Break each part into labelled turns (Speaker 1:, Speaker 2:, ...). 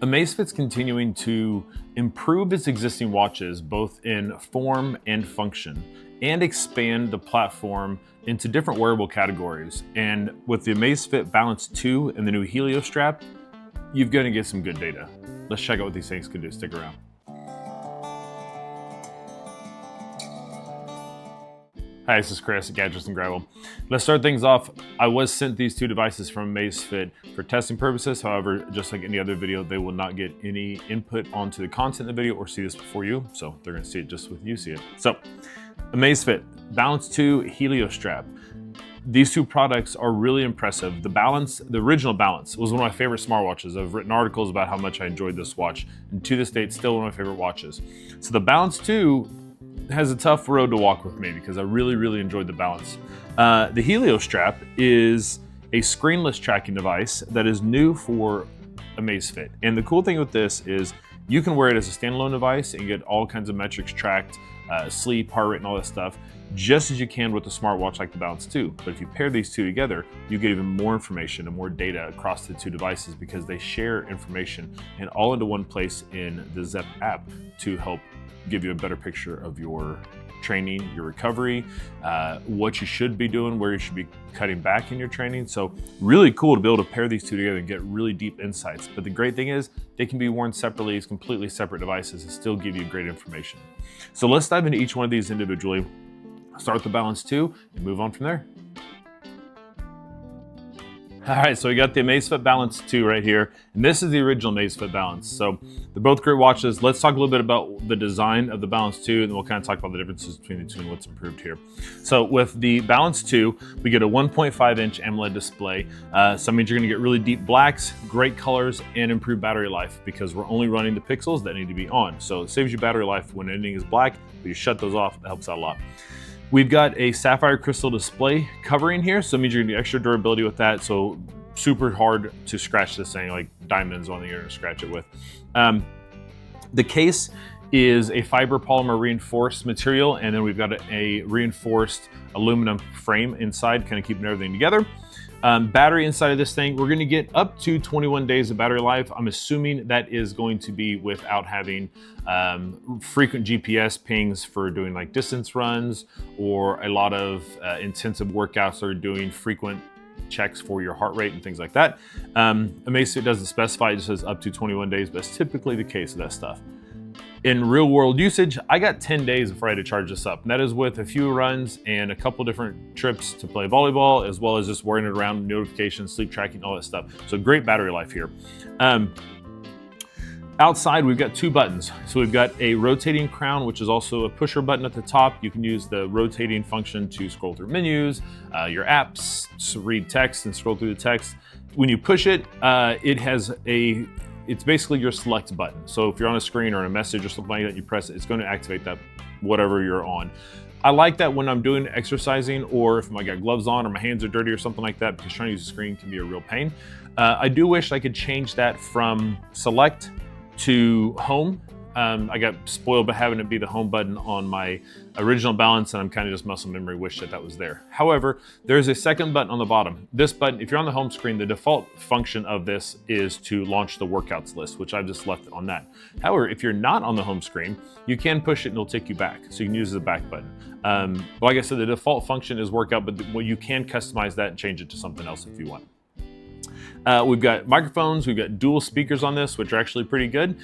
Speaker 1: Amazfit's continuing to improve its existing watches both in form and function and expand the platform into different wearable categories. And with the Amazfit Balance 2 and the new Helio Strap, you're going to get some good data. Let's check out what these things can do. Stick around. Hi, this is Chris at Gadgets and Gravel. Let's start things off. I was sent these two devices from Amazfit for testing purposes. However, just like any other video, they will not get any input onto the content of the video or see this before you. So they're gonna see it just with you see it. So Amazfit Balance 2 Helio Strap. These two products are really impressive. The original Balance was one of my favorite smartwatches. I've written articles about how much I enjoyed this watch, and to this day, it's still one of my favorite watches. So the Balance 2 has a tough road to walk with me because I really enjoyed the Balance. The Helio Strap is a screenless tracking device that is new for Amazfit. And the cool thing with this is you can wear it as a standalone device and get all kinds of metrics tracked, sleep, heart rate, and all that stuff, just as you can with a smartwatch like the Balance 2. But if you pair these two together, you get even more information and more data across the two devices because they share information and all into one place in the Zepp app to help give you a better picture of your training, your recovery, what you should be doing, where you should be cutting back in your training. So really cool to be able to pair these two together and get really deep insights. But the great thing is they can be worn separately as completely separate devices and still give you great information. So let's dive into each one of these individually. Start with the Balance 2 and move on from there. All right, so we got the Amazfit Balance 2 right here, and this is the original Amazfit Balance. So they're both great watches. Let's talk a little bit about the design of the Balance 2, and then we'll kind of talk about the differences between the two and what's improved here. So with the Balance 2, we get a 1.5-inch AMOLED display. So that means you're gonna get really deep blacks, great colors, and improved battery life because we're only running the pixels that need to be on. So it saves you battery life when anything is black, but you shut those off, that helps out a lot. We've got a sapphire crystal display covering here, so it means you're gonna get extra durability with that. So super hard to scratch this thing, like diamonds on the air to scratch it with. The case is a fiber polymer reinforced material, and then we've got a reinforced aluminum frame inside, kind of keeping everything together. Battery inside of this thing, we're gonna get up to 21 days of battery life. I'm assuming that is going to be without having frequent GPS pings for doing like distance runs or a lot of intensive workouts or doing frequent checks for your heart rate and things like that. Amazfit doesn't specify, it just says up to 21 days, but that's typically the case of that stuff. In real world usage, I got 10 days before I had to charge this up. And that is with a few runs and a couple different trips to play volleyball, as well as just wearing it around, notifications, sleep tracking, all that stuff. So great battery life here. Outside, we've got two buttons. So we've got a rotating crown, which is also a pusher button at the top. You can use the rotating function to scroll through menus, your apps, to read text and scroll through the text. When you push it, it's basically your select button. So if you're on a screen or a message or something like that, you press it, it's going to activate that whatever you're on. I like that when I'm doing exercising or if I got gloves on or my hands are dirty or something like that, because trying to use the screen can be a real pain. I do wish I could change that from select to home. I got spoiled by having it be the home button on my original Balance, and I'm kind of just muscle memory wish that was there. However, there's a second button on the bottom. This button, if you're on the home screen, the default function of this is to launch the workouts list, which I've just left it on that. However, if you're not on the home screen, you can push it and it'll take you back. So you can use the back button. Like I said, the default function is workout, but you can customize that and change it to something else if you want. We've got microphones, we've got dual speakers on this, which are actually pretty good.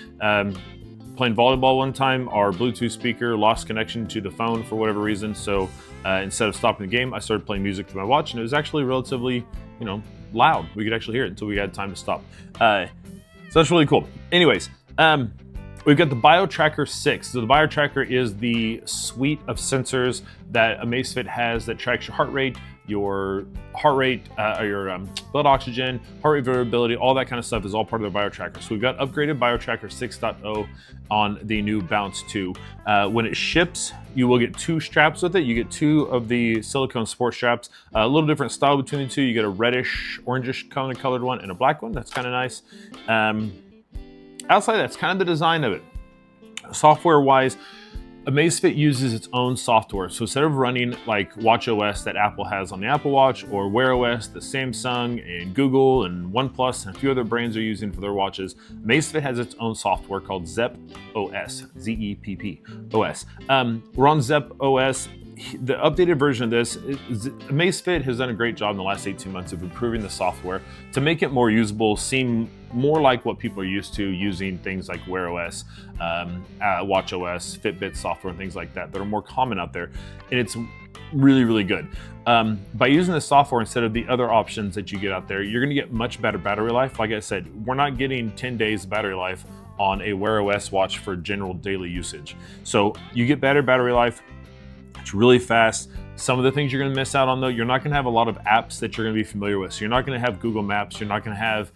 Speaker 1: Playing volleyball one time, our Bluetooth speaker lost connection to the phone for whatever reason. So instead of stopping the game, I started playing music to my watch, and it was actually relatively, loud. We could actually hear it until we had time to stop. So that's really cool. Anyways, we've got the BioTracker 6. So the BioTracker is the suite of sensors that Amazfit has that tracks your heart rate, your blood oxygen, heart rate variability, all that kind of stuff is all part of the BioTracker. So we've got upgraded BioTracker 6.0 on the new Balance 2. When it ships, you will get two straps with it. You get two of the silicone sport straps, a little different style between the two. You get a reddish, orangish colored one and a black one. That's kind of nice. Outside, that's kind of the design of it. Software-wise, Amazfit uses its own software. So instead of running like watchOS that Apple has on the Apple Watch, or Wear OS that Samsung and Google and OnePlus and a few other brands are using for their watches, Amazfit has its own software called Zepp OS, Z-E-P-P OS. We're on Zepp OS. The updated version of this, Amazfit has done a great job in the last 18 months of improving the software to make it more usable, seem more like what people are used to using, things like Wear OS, watchOS, Fitbit software, and things like that are more common out there. And it's really, really good. By using the software instead of the other options that you get out there, you're gonna get much better battery life. Like I said, we're not getting 10 days battery life on a Wear OS watch for general daily usage. So you get better battery life. It's really fast. Some of the things you're gonna miss out on though, you're not gonna have a lot of apps that you're gonna be familiar with. So you're not gonna have Google Maps, you're not gonna have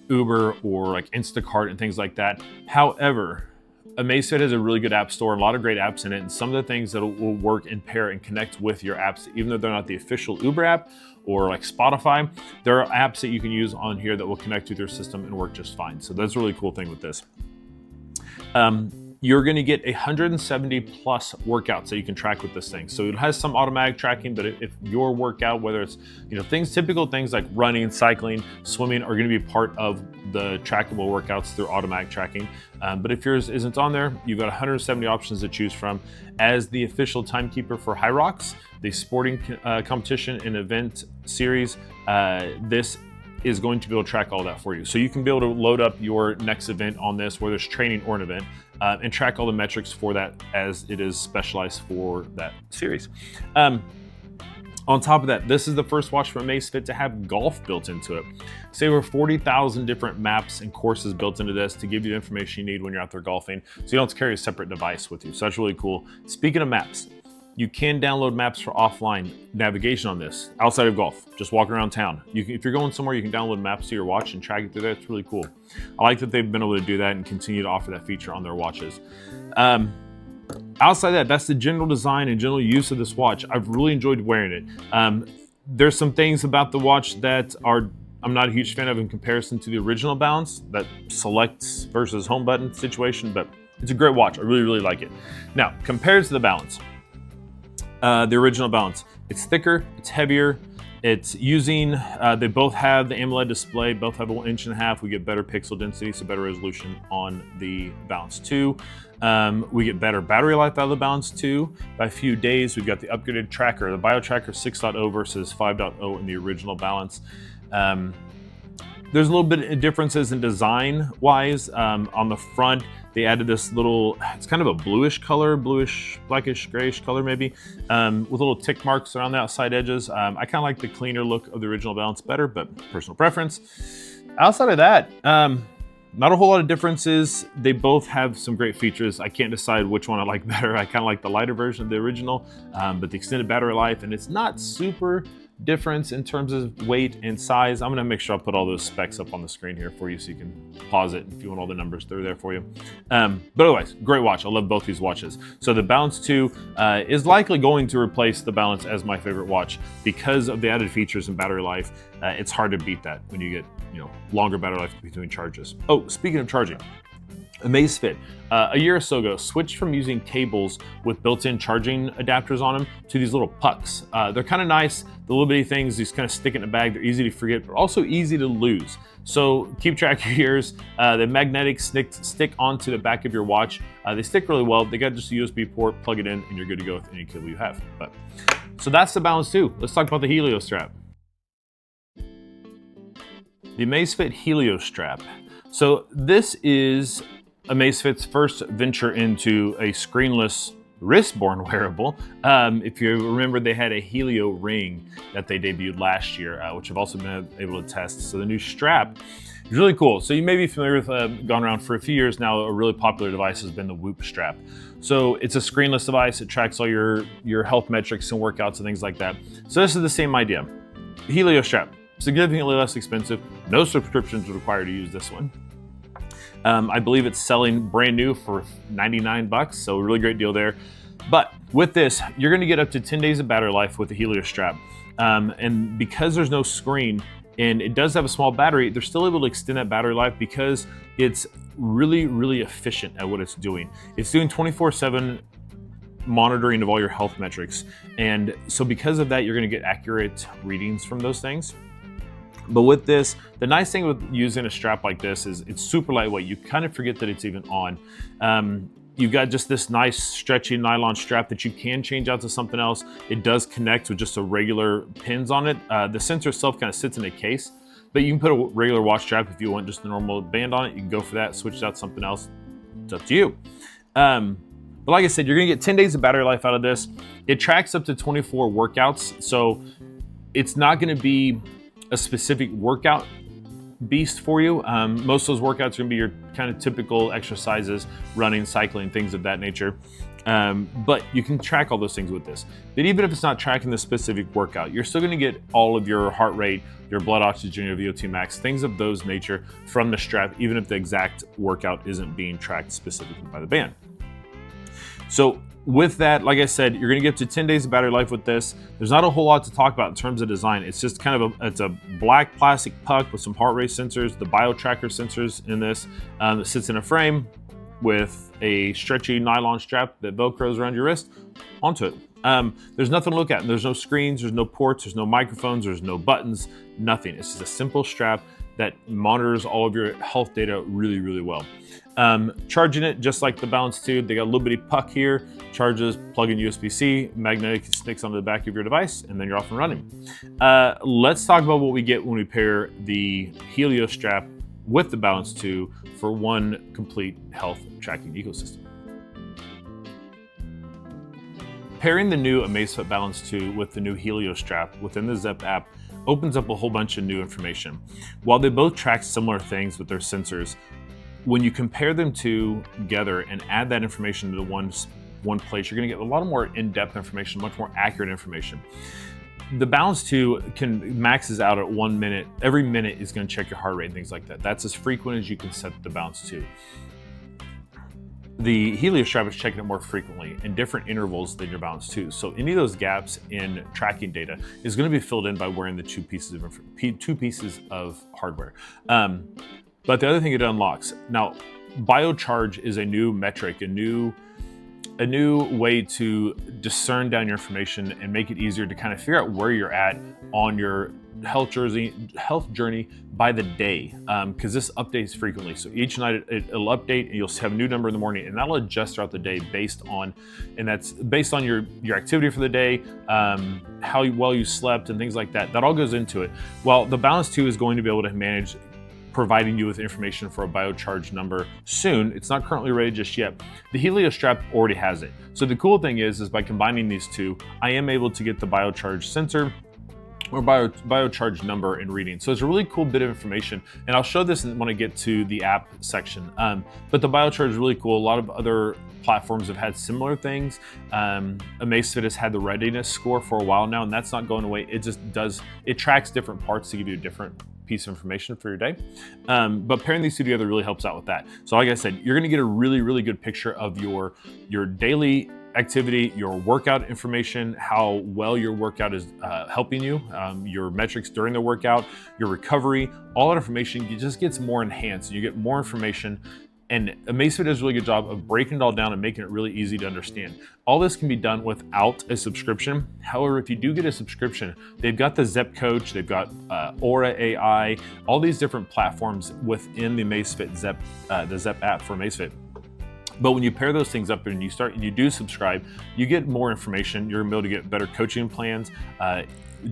Speaker 1: Uber or like Instacart and things like that. However, Amazfit has a really good app store, a lot of great apps in it, and some of the things that will work and pair and connect with your apps, even though they're not the official Uber app or like Spotify, there are apps that you can use on here that will connect with your system and work just fine. So that's a really cool thing with this. You're gonna get 170 plus workouts that you can track with this thing. So it has some automatic tracking, but if your workout, whether it's typical things like running, cycling, swimming, are gonna be part of the trackable workouts through automatic tracking. But if yours isn't on there, you've got 170 options to choose from. As the official timekeeper for High Rocks, the sporting competition and event series, this is going to be able to track all that for you. So you can be able to load up your next event on this, whether it's training or an event, and track all the metrics for that as it is specialized for that series. On top of that, this is the first watch from Amazfit to have golf built into it. Say over 40,000 different maps and courses built into this to give you the information you need when you're out there golfing, so you don't have to carry a separate device with you. So that's really cool. Speaking of maps, you can download maps for offline navigation on this, outside of golf, just walking around town. If you're going somewhere, you can download maps to your watch and track it through there. It's really cool. I like that they've been able to do that and continue to offer that feature on their watches. Outside that, that's the general design and general use of this watch. I've really enjoyed wearing it. There's some things about the watch that I'm not a huge fan of in comparison to the original Balance, that select versus home button situation, but it's a great watch. I really, really like it. Now, compared to the Balance, the original Balance, it's thicker, it's heavier, it's using, they both have the AMOLED display, both have 1.5 inches. We get better pixel density, so better resolution on the Balance 2. We get better battery life out of the Balance 2 by a few days. We've got the upgraded tracker, the BioTracker 6.0 versus 5.0 in the original Balance. There's a little bit of differences in design wise. On the front, they added this little, it's kind of a bluish color, bluish, blackish, grayish color maybe, with little tick marks around the outside edges. I kind of like the cleaner look of the original Balance better, but personal preference. Outside of that, not a whole lot of differences. They both have some great features. I can't decide which one I like better. I kind of like the lighter version of the original, but the extended battery life, and it's not super difference in terms of weight and size. I'm gonna make sure I'll put all those specs up on the screen here for you so you can pause it if you want all the numbers. They're there for you. But otherwise, great watch. I love both these watches. So the Balance 2 is likely going to replace the Balance as my favorite watch because of the added features and battery life. It's hard to beat that when you get longer battery life between charges. Oh, speaking of charging, Amazfit, a year or so ago, switched from using cables with built-in charging adapters on them to these little pucks. They're kind of nice, the little bitty things, these kind of stick in a bag. They're easy to forget, but also easy to lose. So keep track of yours. The magnetic stick onto the back of your watch. They stick really well. They got just a USB port, plug it in, and you're good to go with any cable you have. So that's the Balance 2. Let's talk about the Helio Strap. The Amazfit Helio Strap. So this is Amazfit's first venture into a screenless wrist-borne wearable. If you remember, they had a Helio ring that they debuted last year, which I've also been able to test. So the new strap is really cool. So you may be familiar with, gone around for a few years now, a really popular device has been the Whoop strap. So it's a screenless device. It tracks all your health metrics and workouts and things like that. So this is the same idea. The Helio Strap, significantly less expensive. No subscriptions required to use this one. I believe it's selling brand new for 99 bucks, so a really great deal there. But with this, you're gonna get up to 10 days of battery life with the Helio Strap. And because there's no screen, and it does have a small battery, they're still able to extend that battery life because it's really, really efficient at what it's doing. It's doing 24/7 monitoring of all your health metrics. And so because of that, you're going to get accurate readings from those things. But with this, the nice thing with using a strap like this is it's super lightweight. You kind of forget that it's even on. You've got just this nice stretchy nylon strap that you can change out to something else. It does connect with just a regular pins on it. The sensor itself kind of sits in a case, but you can put a regular watch strap if you want just a normal band on it. You can go for that, switch it out to something else. It's up to you. But like I said, you're gonna get 10 days of battery life out of this. It tracks up to 24 workouts, so it's not gonna be a specific workout beast for you. Most of those workouts are gonna be your kind of typical exercises, running, cycling, things of that nature. But you can track all those things with this. But even if it's not tracking the specific workout, you're still gonna get all of your heart rate, your blood oxygen, your VO2 max, things of those nature from the strap, even if the exact workout isn't being tracked specifically by the band. So with that, like I said, you're gonna get to 10 days of battery life with this. There's not a whole lot to talk about in terms of design. It's just kind of it's a black plastic puck with some heart rate sensors, the BioTracker sensors in this. It sits in a frame with a stretchy nylon strap that Velcros around your wrist onto it. There's nothing to look at. There's no screens, there's no ports, there's no microphones, there's no buttons, nothing. It's just a simple strap that monitors all of your health data really, really well. Charging it just like the Balance 2, they got a little bitty puck here, charges, plug in USB-C, magnetic sticks onto the back of your device, and then you're off and running. Let's talk about what we get when we pair the Helio Strap with the Balance 2 for one complete health tracking ecosystem. Pairing the new Amazfit Balance 2 with the new Helio Strap within the Zepp app opens up a whole bunch of new information. While they both track similar things with their sensors, when you compare them together and add that information to one place, you're gonna get a lot more in-depth information, much more accurate information. The Balance 2 maxes out at 1 minute. Every minute is gonna check your heart rate and things like that. That's as frequent as you can set the Balance 2. The Helio Strap is checking it more frequently in different intervals than your Balance 2. So any of those gaps in tracking data is going to be filled in by wearing the two pieces of hardware. But the other thing it unlocks, now biocharge is a new metric, a new way to discern down your information and make it easier to kind of figure out where you're at on your health journey by the day, because this updates frequently. So each night it'll update and you'll have a new number in the morning, and that'll adjust throughout the day based on your activity for the day, how well you slept and things like that. That all goes into it. Well, the Balance 2 is going to be able to manage providing you with information for a biocharge number soon. It's not currently ready just yet. The Helio Strap already has it. So the cool thing is by combining these two, I am able to get the biocharge sensor or biocharge number and reading. So it's a really cool bit of information, and I'll show this when I get to the app section. But the biocharge is really cool. A lot of other platforms have had similar things. Amazfit has had the readiness score for a while now, and that's not going away. It tracks different parts to give you a different piece of information for your day. But pairing these two together really helps out with that. So like I said, you're gonna get a really, really good picture of your daily activity, your workout information, how well your workout is helping you, your metrics during the workout, your recovery, all that information just gets more enhanced. You get more information, and Amazfit does a really good job of breaking it all down and making it really easy to understand. All this can be done without a subscription. However, if you do get a subscription, they've got the Zepp Coach, they've got Aura AI, all these different platforms within the Amazfit the Zepp app for Amazfit. But when you pair those things up and you do subscribe, you get more information. You're able to get better coaching plans,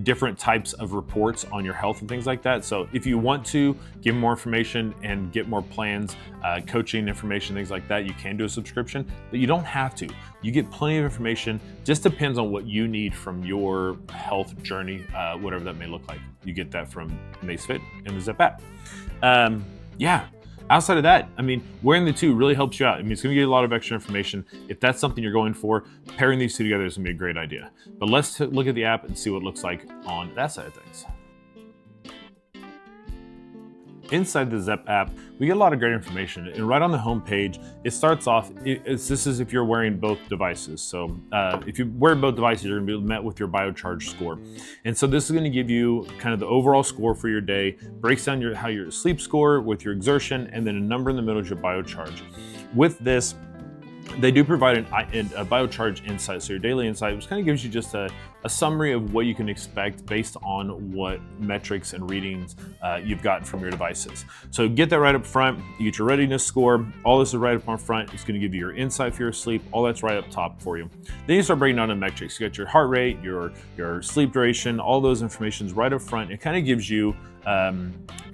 Speaker 1: different types of reports on your health and things like that. So if you want to give more information and get more plans, coaching information, things like that, you can do a subscription, but you don't have to. You get plenty of information. Just depends on what you need from your health journey, whatever that may look like. You get that from Amazfit and the Zepp app. Yeah. Outside of that, I mean, wearing the two really helps you out. I mean, it's gonna give you a lot of extra information. If that's something you're going for, pairing these two together is gonna be a great idea. But let's look at the app and see what it looks like on that side of things. Inside the Zepp app, we get a lot of great information, and right on the home page, it starts off, this is if you're wearing both devices. So if you wear both devices, you're gonna be met with your biocharge score. And so this is gonna give you kind of the overall score for your day, breaks down how your sleep score with your exertion, and then a number in the middle is your biocharge. With this, They do provide a biocharge insight, so your daily insight, which kind of gives you just a summary of what you can expect based on what metrics and readings you've gotten from your devices. So get that right up front. You get your readiness score. All this is right up on front. It's going to give you your insight for your sleep. All that's right up top for you. Then you start breaking down the metrics. You got your heart rate, your sleep duration, all those informations right up front. It kind of gives you a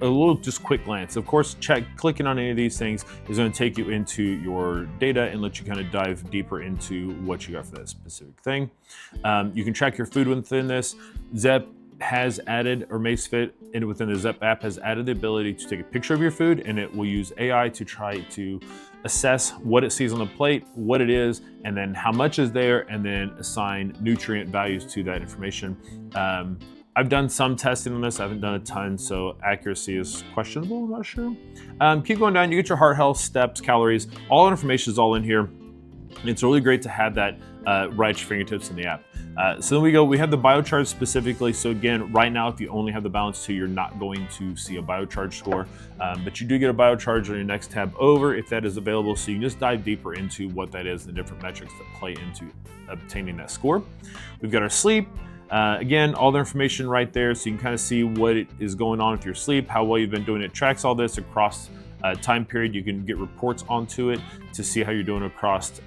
Speaker 1: little just quick glance. Of course, clicking on any of these things is going to take you into your data and let you kind of dive deeper into what you got for that specific thing. You can track your food within this. Zepp has added, or Amazfit, and within the Zepp app has added the ability to take a picture of your food, and it will use AI to try to assess what it sees on the plate, what it is, and then how much is there, and then assign nutrient values to that information. I've done some testing on this. I haven't done a ton, so accuracy is questionable. I'm not sure. Keep going down. You get your heart health, steps, calories. All information is all in here. It's really great to have that right at your fingertips in the app. So then we have the biocharge specifically. So again, right now, if you only have the Balance 2, you're not going to see a biocharge score, but you do get a biocharge on your next tab over if that is available. So you can just dive deeper into what that is, the different metrics that play into obtaining that score. We've got our sleep. Again, all the information right there, so you can kind of see what is going on with your sleep, how well you've been doing. It tracks all this across time period. You can get reports onto it to see how you're doing across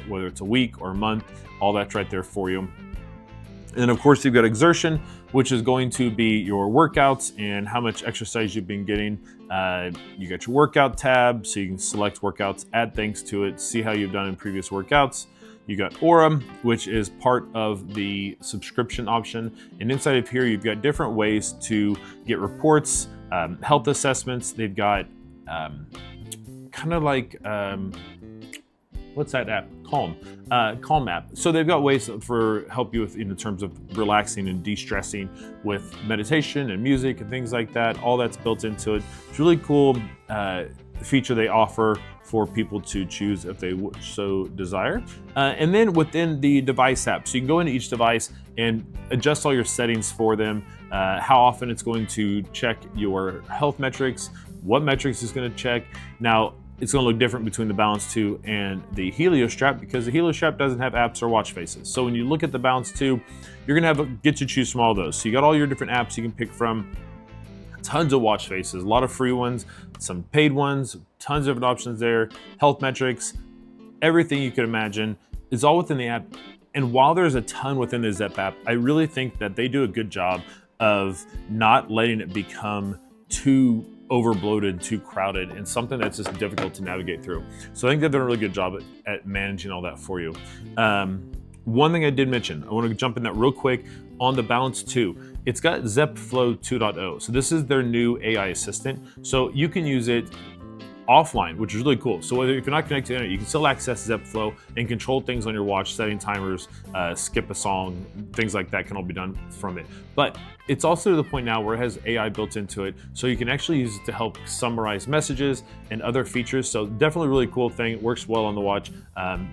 Speaker 1: whether it's a week or a month. All that's right there for you. And of course, you've got exertion, which is going to be your workouts and how much exercise you've been getting. You got your workout tab, so you can select workouts, add things to it, see how you've done in previous workouts. You got Aura, which is part of the subscription option. And inside of here, you've got different ways to get reports, health assessments. They've got kind of like, what's that app? Calm app. So they've got ways for help you with in terms of relaxing and de-stressing with meditation and music and things like that. All that's built into it. It's really cool feature they offer for people to choose if they so desire. And then within the device app, so you can go into each device and adjust all your settings for them, how often it's going to check your health metrics, what metrics it's going to check. Now, it's going to look different between the Balance 2 and the Helio Strap because the Helio Strap doesn't have apps or watch faces. So when you look at the Balance 2, you're going to get to choose from all those. So you got all your different apps you can pick from. Tons of watch faces, a lot of free ones, some paid ones, tons of different options there, health metrics, everything you could imagine is all within the app. And while there's a ton within the Zepp app, I really think that they do a good job of not letting it become too overbloated, too crowded, and something that's just difficult to navigate through. So I think they've done a really good job at managing all that for you. One thing I did mention, I want to jump in that real quick on the Balance 2. It's got Zepp Flow 2.0. So this is their new AI assistant. So you can use it offline, which is really cool. So if you're not connected to the internet, you can still access Zepp Flow and control things on your watch, setting timers, skip a song, things like that can all be done from it. But it's also to the point now where it has AI built into it, so you can actually use it to help summarize messages and other features. So definitely a really cool thing. It works well on the watch,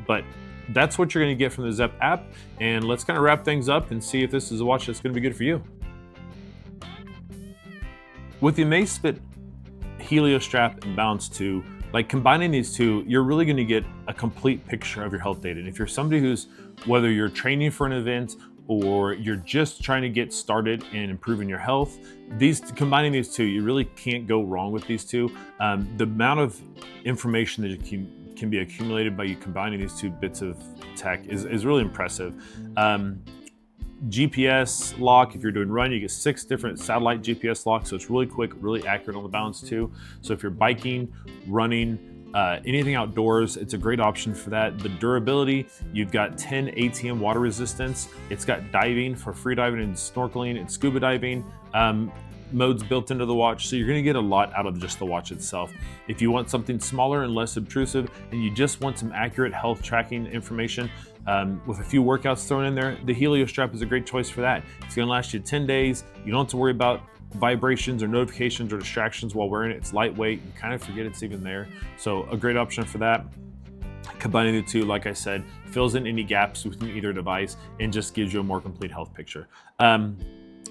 Speaker 1: but that's what you're going to get from the Zepp app. And let's kind of wrap things up and see if this is a watch that's going to be good for you. With the Amazfit Helio Strap and Balance 2, like combining these two, you're really going to get a complete picture of your health data. And if you're somebody who's, whether you're training for an event or you're just trying to get started in improving your health, combining these two, you really can't go wrong with these two. The amount of information that can be accumulated by you combining these two bits of tech is really impressive. GPS lock, if you're doing run, you get 6 different satellite GPS locks, so it's really quick, really accurate on the Balance 2. So if you're biking, running, anything outdoors, it's a great option for that. The durability, you've got 10 ATM water resistance. It's got diving for free diving and snorkeling and scuba diving modes built into the watch, so you're going to get a lot out of just the watch itself. If you want something smaller and less obtrusive and you just want some accurate health tracking information with a few workouts thrown in there, the Helio Strap is a great choice for that. It's going to last you 10 days. You don't have to worry about vibrations or notifications or distractions while wearing it. It's lightweight. You kind of forget it's even there. So a great option for that. Combining the two, like I said, fills in any gaps within either device and just gives you a more complete health picture.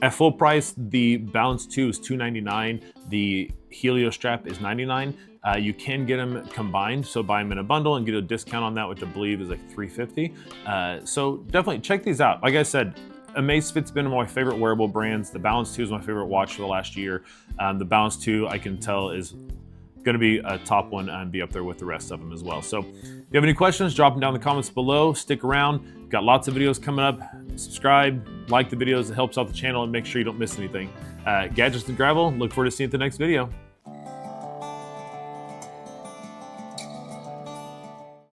Speaker 1: At full price, the Balance 2 is $299. The Helio Strap is $99. You can get them combined, so buy them in a bundle and get a discount on that, which I believe is like $350. So definitely check these out. Like I said, Amazfit's been one of my favorite wearable brands. The Balance 2 is my favorite watch for the last year. The Balance 2, I can tell, is going to be a top one and be up there with the rest of them as well. So if you have any questions, drop them down in the comments below. Stick around. We've got lots of videos coming up. Subscribe, like the videos. It helps out the channel, and make sure you don't miss anything. Gadgets and Gravel. Look forward to seeing you at the next video.